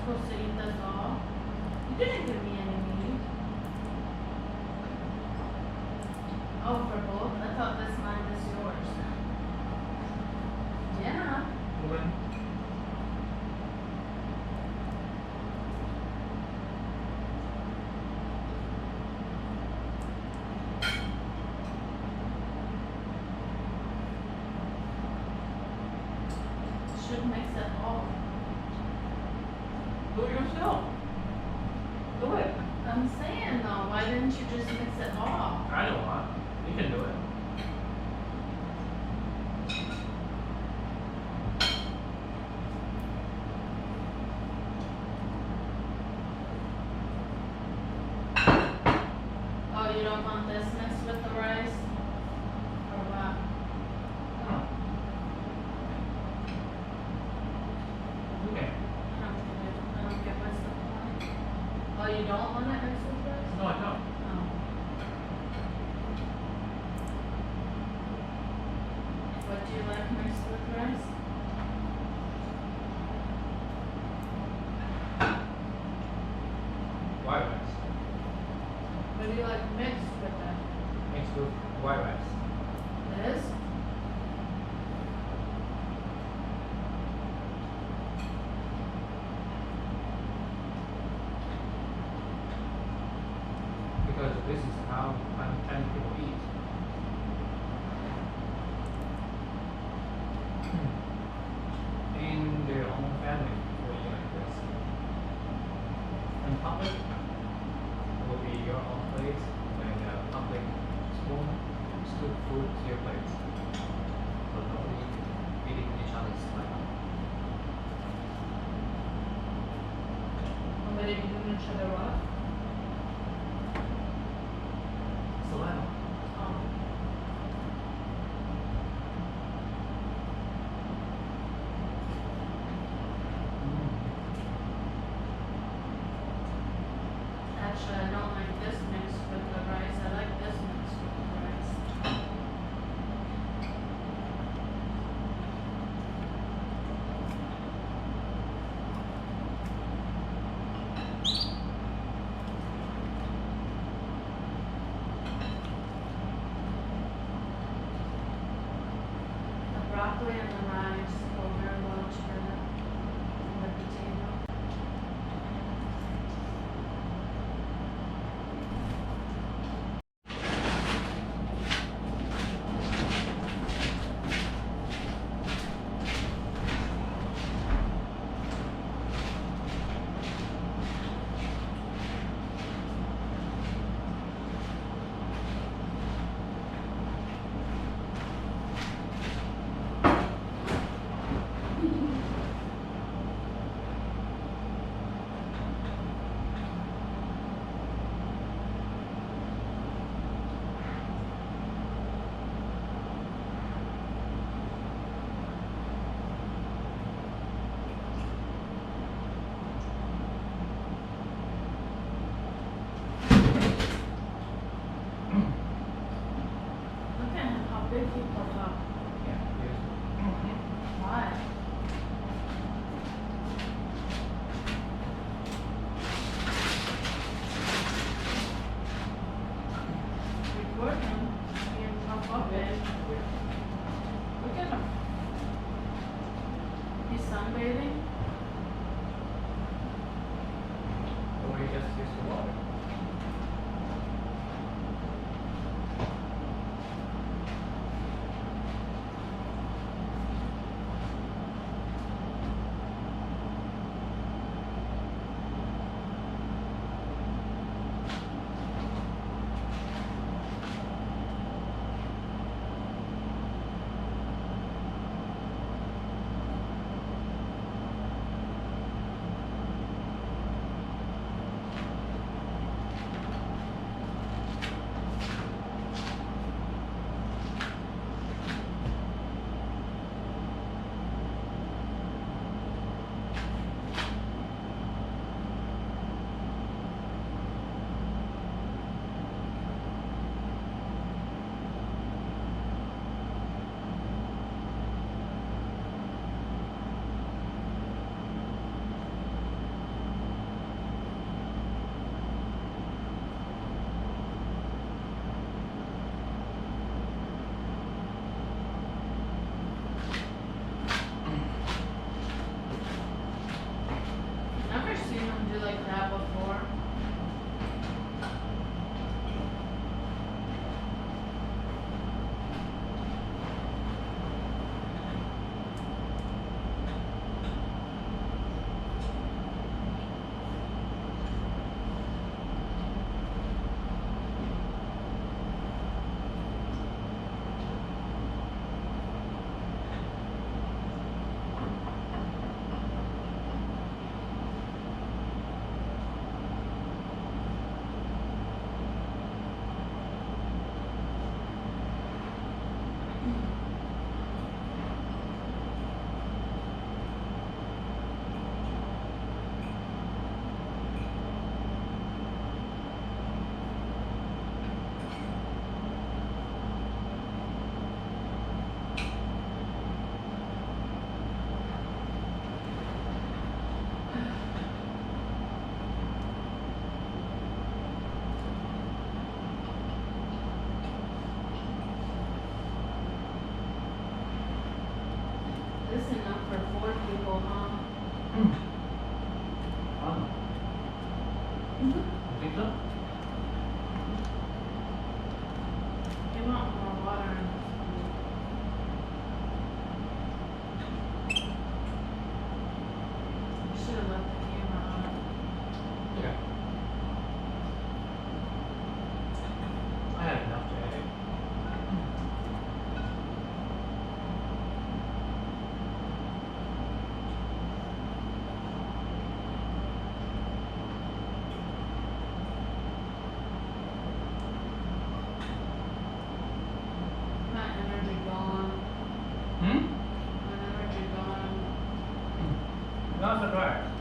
supposed to eat this all? You didn't give me any meat. Oh, for both? I thought this mine is yours. Yeah. When? Should mix it all. Do it yourself. Do it. I'm saying though, why didn't you just mix it all? I don't want. You can do it. Oh, you don't want this mixed with the rice? Or what? No. Okay. I don't get what's the point. Oh, you don't want it mixed with rice? No, I don't. Oh. What do you like mixed with rice? White rice. What do you like mixed with it? Mixed with white rice. This? Because this is how many people eat. In their own family, will eat like this. In public, it will be your own plate and a public spoon, scoop food to your plate. So nobody eating each other's plate. Nobody be doing each other what? Saliva. Oh. Actually, I don't like this mixed with the rice. I like this mixed with the rice. The broccoli and the rice go very well together. And the potato. Look at how big he pulled up. Yeah, yes. Why? Record him being puffed up big. Look at him. He's sunbathing. Or you just use the water. Fun. Mm-hmm. You think so? You want more water in the food. You should have left the camera on. Yeah. I had enough today. My energy gone. Hmm? My energy gone. Not surprised.